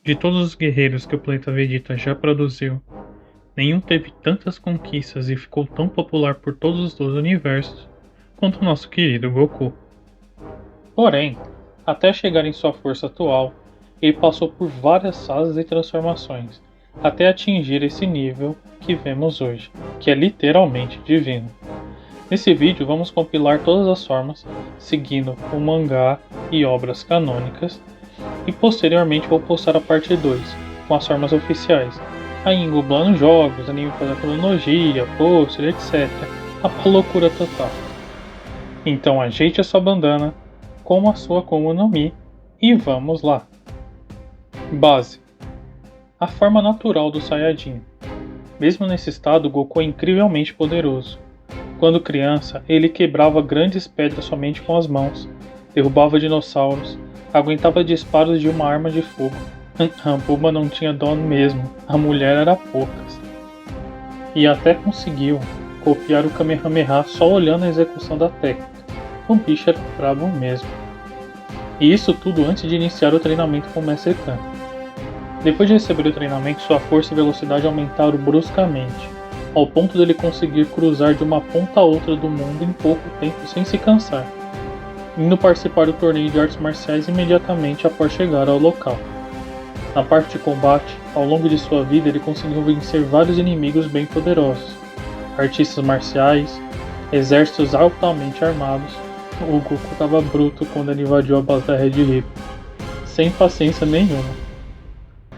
De todos os guerreiros que o planeta Vegeta já produziu, nenhum teve tantas conquistas e ficou tão popular por todos os dois universos quanto o nosso querido Goku. Porém, até chegar em sua força atual, ele passou por várias fases e transformações, até atingir esse nível que vemos hoje, que é literalmente divino. Nesse vídeo vamos compilar todas as formas, seguindo o mangá e obras canônicas, e posteriormente vou postar a parte 2, com as formas oficiais, aí englobando jogos, anime pela cronologia, pôster, etc. A loucura total. Então ajeite a sua bandana, com a sua Akuma no Mi, e vamos lá. Base: a forma natural do Saiyajin. Mesmo nesse estado, Goku é incrivelmente poderoso. Quando criança, ele quebrava grandes pedras somente com as mãos, derrubava dinossauros, aguentava disparos de uma arma de fogo. A Bulma não tinha dó mesmo, a mulher era poucas. E até conseguiu copiar o Kamehameha só olhando a execução da técnica. O bicho era brabo mesmo. E isso tudo antes de iniciar o treinamento com o Mestre Kami. Depois de receber o treinamento, sua força e velocidade aumentaram bruscamente, ao ponto de ele conseguir cruzar de uma ponta a outra do mundo em pouco tempo sem se cansar, indo participar do torneio de artes marciais imediatamente após chegar ao local. Na parte de combate, ao longo de sua vida ele conseguiu vencer vários inimigos bem poderosos, artistas marciais, exércitos altamente armados. O Goku estava bruto quando ele invadiu a base da Red Ribbon, sem paciência nenhuma.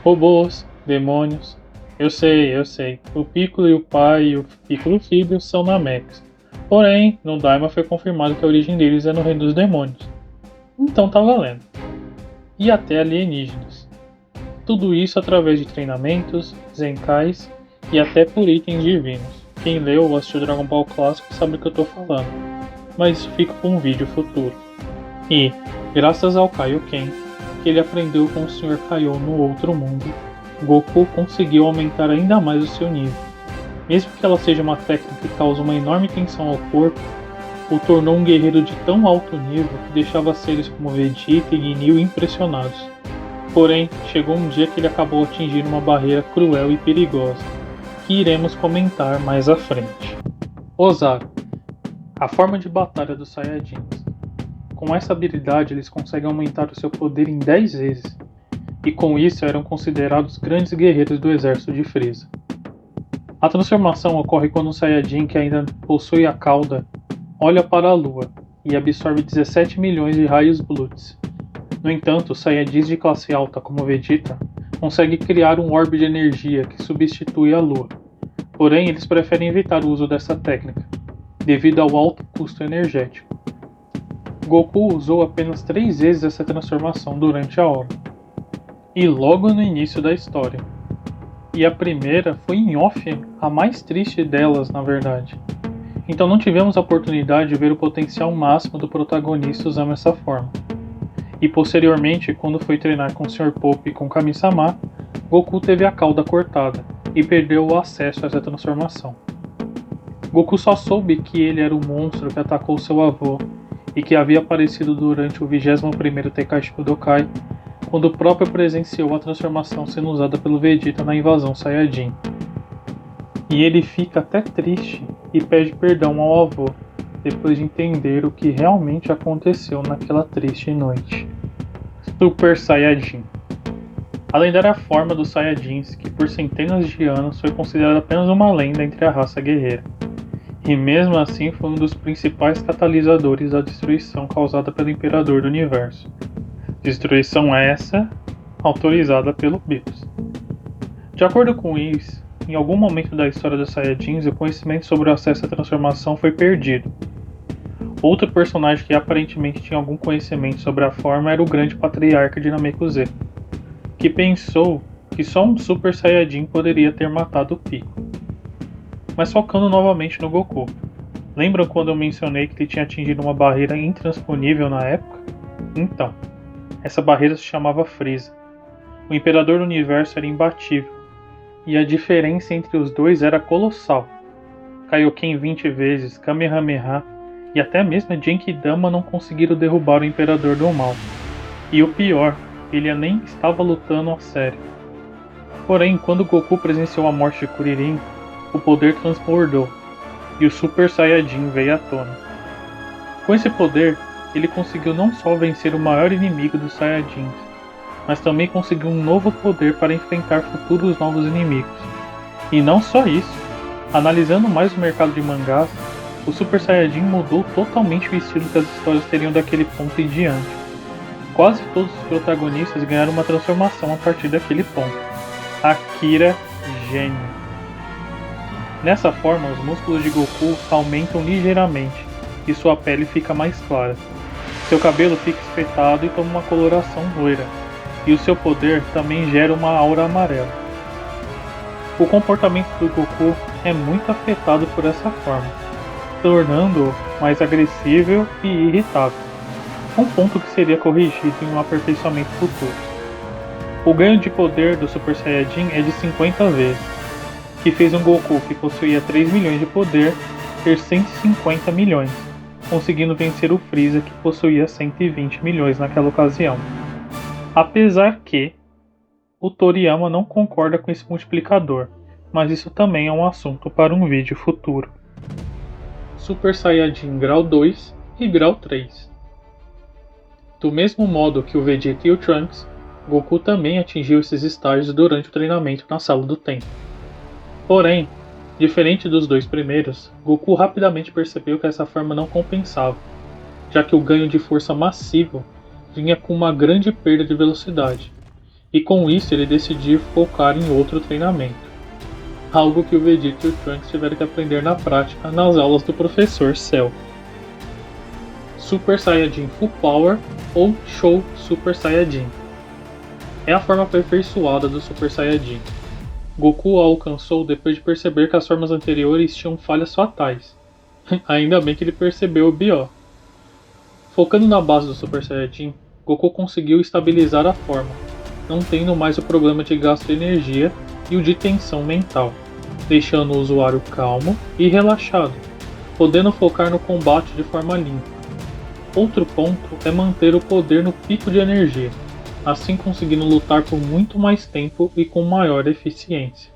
Robôs, demônios. Eu sei. O Piccolo e o pai e o Piccolo filho são Namex. Porém, no Daima foi confirmado que a origem deles é no Reino dos Demônios. Então tá valendo. E até alienígenas. Tudo isso através de treinamentos, zenkais e até por itens divinos. Quem leu ou assistiu Dragon Ball clássico sabe o que eu tô falando. Mas isso fica para um vídeo futuro. E, graças ao Kaioken, que ele aprendeu com o Sr. Kaiô no outro mundo, Goku conseguiu aumentar ainda mais o seu nível. Mesmo que ela seja uma técnica que causa uma enorme tensão ao corpo, o tornou um guerreiro de tão alto nível que deixava seres como Vegeta e Ginyu impressionados. Porém, chegou um dia que ele acabou atingindo uma barreira cruel e perigosa, que iremos comentar mais à frente. Ozaru, a forma de batalha dos Saiyajins. Com essa habilidade eles conseguem aumentar o seu poder em 10 vezes, e com isso eram considerados grandes guerreiros do exército de Frieza. A transformação ocorre quando um Saiyajin que ainda possui a cauda olha para a lua e absorve 17 milhões de raios Bluts. No entanto, os Saiyajins de classe alta como Vegeta conseguem criar um orbe de energia que substitui a lua, porém eles preferem evitar o uso dessa técnica, devido ao alto custo energético. Goku usou apenas 3 vezes essa transformação durante a obra, e logo no início da história. E a primeira foi em off, a mais triste delas na verdade. Então não tivemos a oportunidade de ver o potencial máximo do protagonista usando essa forma. E posteriormente, quando foi treinar com o Sr. Pope e com Kami-sama, Goku teve a cauda cortada e perdeu o acesso a essa transformação. Goku só soube que ele era o monstro que atacou seu avô e que havia aparecido durante o 21º Tenkaichi Budokai, quando o próprio presenciou a transformação sendo usada pelo Vegeta na invasão Saiyajin. E ele fica até triste e pede perdão ao avô, depois de entender o que realmente aconteceu naquela triste noite. Super Saiyajin. A lendária forma dos Saiyajins, que por centenas de anos foi considerada apenas uma lenda entre a raça guerreira. E mesmo assim foi um dos principais catalisadores da destruição causada pelo Imperador do Universo. Destruição essa autorizada pelo Beerus. De acordo com isso, em algum momento da história dos Saiyajins, o conhecimento sobre o acesso à transformação foi perdido. Outro personagem que aparentemente tinha algum conhecimento sobre a forma era o grande patriarca de Namekusei, que pensou que só um Super Saiyajin poderia ter matado o Piccolo. Mas focando novamente no Goku. Lembram quando eu mencionei que ele tinha atingido uma barreira intransponível na época? Então, essa barreira se chamava Frieza. O Imperador do Universo era imbatível, e a diferença entre os dois era colossal. Kaioken 20 vezes, Kamehameha e até mesmo a Genkidama não conseguiram derrubar o Imperador do Mal. E o pior, ele nem estava lutando a sério. Porém, quando Goku presenciou a morte de Kuririn, o poder transbordou e o Super Saiyajin veio à tona. Com esse poder, ele conseguiu não só vencer o maior inimigo dos Saiyajins, mas também conseguiu um novo poder para enfrentar futuros novos inimigos. E não só isso, analisando mais o mercado de mangás, o Super Saiyajin mudou totalmente o estilo que as histórias teriam daquele ponto em diante. Quase todos os protagonistas ganharam uma transformação a partir daquele ponto. Akira, gênio. Nessa forma, os músculos de Goku aumentam ligeiramente e sua pele fica mais clara. Seu cabelo fica espetado e toma uma coloração loira, e o seu poder também gera uma aura amarela. O comportamento do Goku é muito afetado por essa forma, tornando-o mais agressivo e irritável, um ponto que seria corrigido em um aperfeiçoamento futuro. O ganho de poder do Super Saiyajin é de 50 vezes, que fez um Goku que possuía 3 milhões de poder ter 150 milhões, conseguindo vencer o Freeza que possuía 120 milhões naquela ocasião. Apesar que o Toriyama não concorda com esse multiplicador, mas isso também é um assunto para um vídeo futuro. Super Saiyajin Grau 2 e Grau 3. Do mesmo modo que o Vegeta e o Trunks, Goku também atingiu esses estágios durante o treinamento na Sala do Tempo. Porém, diferente dos dois primeiros, Goku rapidamente percebeu que essa forma não compensava, já que o ganho de força massivo vinha com uma grande perda de velocidade, e com isso ele decidiu focar em outro treinamento, algo que o Vegeta e o Trunks tiveram que aprender na prática nas aulas do professor Cell. Super Saiyajin Full Power ou Show Super Saiyajin é a forma aperfeiçoada do Super Saiyajin. Goku a alcançou depois de perceber que as formas anteriores tinham falhas fatais. Ainda bem que ele percebeu o B.O. Focando na base do Super Saiyajin, Goku conseguiu estabilizar a forma, não tendo mais o problema de gasto de energia e o de tensão mental, deixando o usuário calmo e relaxado, podendo focar no combate de forma limpa. Outro ponto é manter o poder no pico de energia, assim conseguindo lutar por muito mais tempo e com maior eficiência,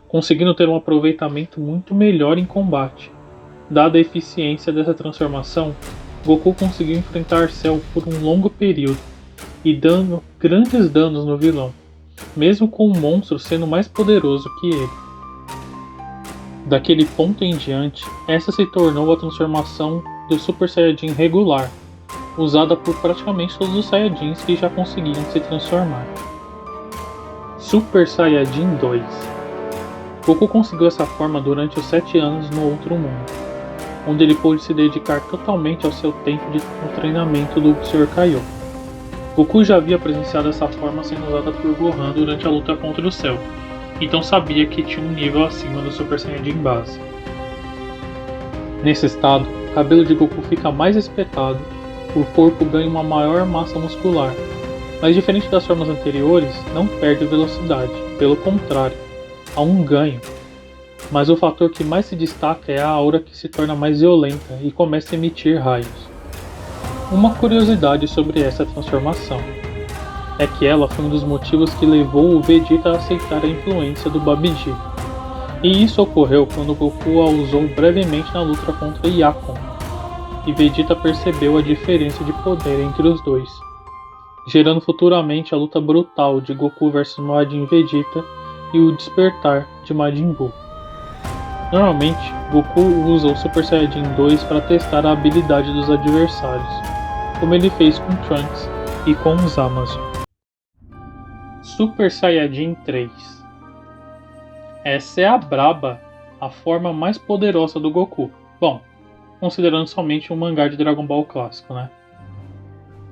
conseguindo ter um aproveitamento muito melhor em combate. Dada a eficiência dessa transformação, Goku conseguiu enfrentar Cell por um longo período e dando grandes danos no vilão, mesmo com o monstro sendo mais poderoso que ele. Daquele ponto em diante, essa se tornou a transformação do Super Saiyajin regular, usada por praticamente todos os Saiyajins que já conseguiam se transformar. Super Saiyajin 2. Goku conseguiu essa forma durante os 7 anos no Outro Mundo, onde ele pôde se dedicar totalmente ao seu tempo de treinamento do Sr. Kaiô. Goku já havia presenciado essa forma sendo usada por Gohan durante a luta contra o Cell, então sabia que tinha um nível acima do Super Saiyajin base. Nesse estado, o cabelo de Goku fica mais espetado, o corpo ganha uma maior massa muscular, mas diferente das formas anteriores, não perde velocidade, pelo contrário, há um ganho. Mas o fator que mais se destaca é a aura que se torna mais violenta e começa a emitir raios. Uma curiosidade sobre essa transformação é que ela foi um dos motivos que levou o Vegeta a aceitar a influência do Babidi. E isso ocorreu quando Goku a usou brevemente na luta contra Yakon, e Vegeta percebeu a diferença de poder entre os dois, gerando futuramente a luta brutal de Goku vs Majin Vegeta e o despertar de Majin Buu. Normalmente, Goku usa o Super Saiyajin 2 para testar a habilidade dos adversários, como ele fez com Trunks e com os Amazon. Super Saiyajin 3. Essa é a braba, a forma mais poderosa do Goku. Bom, considerando somente um mangá de Dragon Ball clássico, né?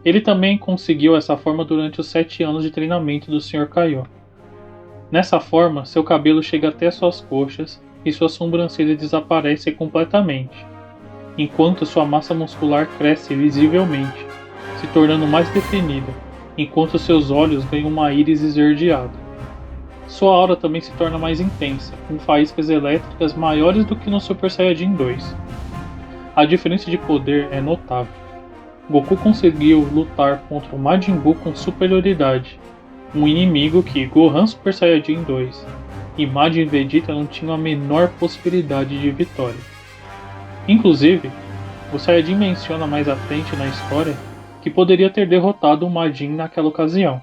Ele também conseguiu essa forma durante os 7 anos de treinamento do Sr. Kaiô. Nessa forma, seu cabelo chega até suas coxas e sua sobrancelha desaparece completamente, enquanto sua massa muscular cresce visivelmente, se tornando mais definida, enquanto seus olhos ganham uma íris esverdeada. Sua aura também se torna mais intensa, com faíscas elétricas maiores do que no Super Saiyajin 2. A diferença de poder é notável. Goku conseguiu lutar contra o Majin Buu com superioridade, um inimigo que Gohan Super Saiyajin 2 e Majin Vegeta não tinham a menor possibilidade de vitória. Inclusive, o Saiyajin menciona mais à frente na história que poderia ter derrotado o Majin naquela ocasião,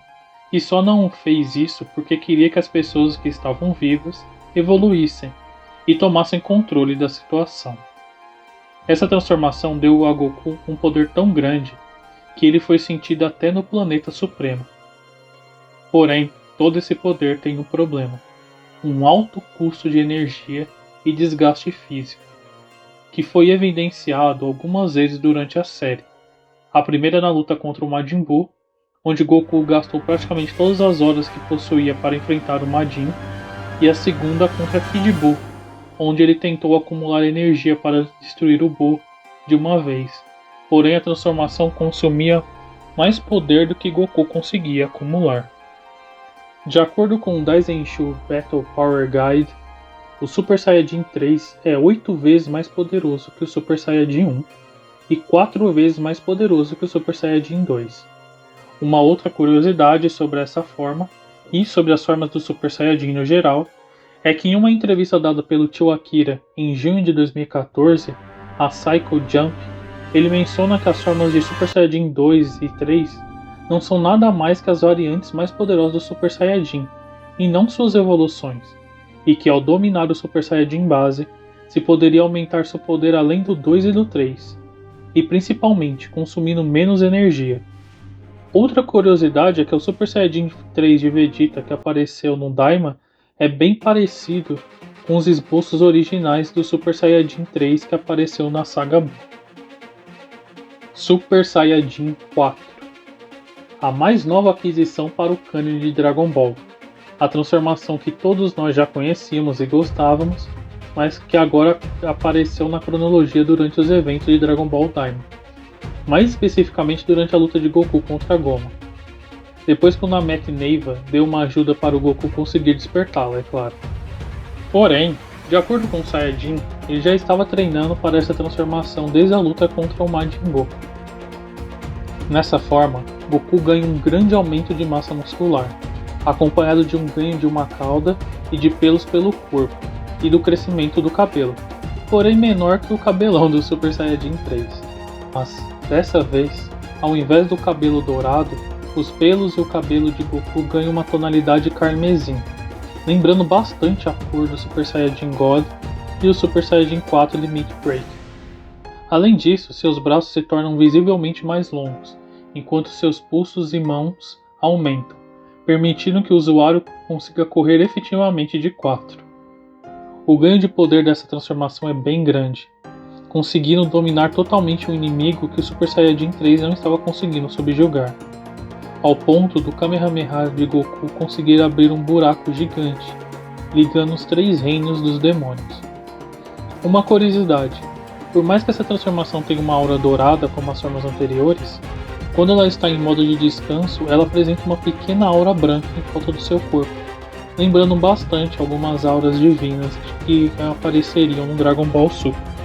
e só não fez isso porque queria que as pessoas que estavam vivas evoluíssem e tomassem controle da situação. Essa transformação deu a Goku um poder tão grande que ele foi sentido até no planeta Supremo. Porém, todo esse poder tem um problema: um alto custo de energia e desgaste físico, que foi evidenciado algumas vezes durante a série. A primeira na luta contra o Majin Buu, onde Goku gastou praticamente todas as horas que possuía para enfrentar o Majin, e a segunda contra Kid Buu, onde ele tentou acumular energia para destruir o Buu de uma vez. Porém, a transformação consumia mais poder do que Goku conseguia acumular. De acordo com o Daisenshu Battle Power Guide, o Super Saiyajin 3 é 8 vezes mais poderoso que o Super Saiyajin 1 e 4 vezes mais poderoso que o Super Saiyajin 2. Uma outra curiosidade sobre essa forma e sobre as formas do Super Saiyajin no geral é que em uma entrevista dada pelo tio Akira em junho de 2014, a Psycho Jump, ele menciona que as formas de Super Saiyajin 2 e 3 não são nada mais que as variantes mais poderosas do Super Saiyajin, e não suas evoluções, e que ao dominar o Super Saiyajin base, se poderia aumentar seu poder além do 2 e do 3, e principalmente consumindo menos energia. Outra curiosidade é que o Super Saiyajin 3 de Vegeta que apareceu no Daima é bem parecido com os esboços originais do Super Saiyajin 3 que apareceu na saga Buu. Super Saiyajin 4, a mais nova aquisição para o cânone de Dragon Ball, a transformação que todos nós já conhecíamos e gostávamos, mas que agora apareceu na cronologia durante os eventos de Dragon Ball Daima, mais especificamente durante a luta de Goku contra Goma. Depois que o Namek Neiva deu uma ajuda para o Goku conseguir despertá-lo, é claro. Porém, de acordo com o Saiyajin, ele já estava treinando para essa transformação desde a luta contra o Majin Buu. Nessa forma, Goku ganha um grande aumento de massa muscular, acompanhado de um ganho de uma cauda e de pelos pelo corpo, e do crescimento do cabelo, porém menor que o cabelão do Super Saiyajin 3. Mas, dessa vez, ao invés do cabelo dourado, os pelos e o cabelo de Goku ganham uma tonalidade carmesim, lembrando bastante a cor do Super Saiyajin God e o Super Saiyajin 4 Limit Break. Além disso, seus braços se tornam visivelmente mais longos, enquanto seus pulsos e mãos aumentam, permitindo que o usuário consiga correr efetivamente de 4. O ganho de poder dessa transformação é bem grande, conseguindo dominar totalmente um inimigo que o Super Saiyajin 3 não estava conseguindo subjugar, ao ponto do Kamehameha de Goku conseguir abrir um buraco gigante, ligando os 3 reinos dos demônios. Uma curiosidade: por mais que essa transformação tenha uma aura dourada como as formas anteriores, quando ela está em modo de descanso, ela apresenta uma pequena aura branca em volta do seu corpo, lembrando bastante algumas auras divinas que apareceriam no Dragon Ball Super.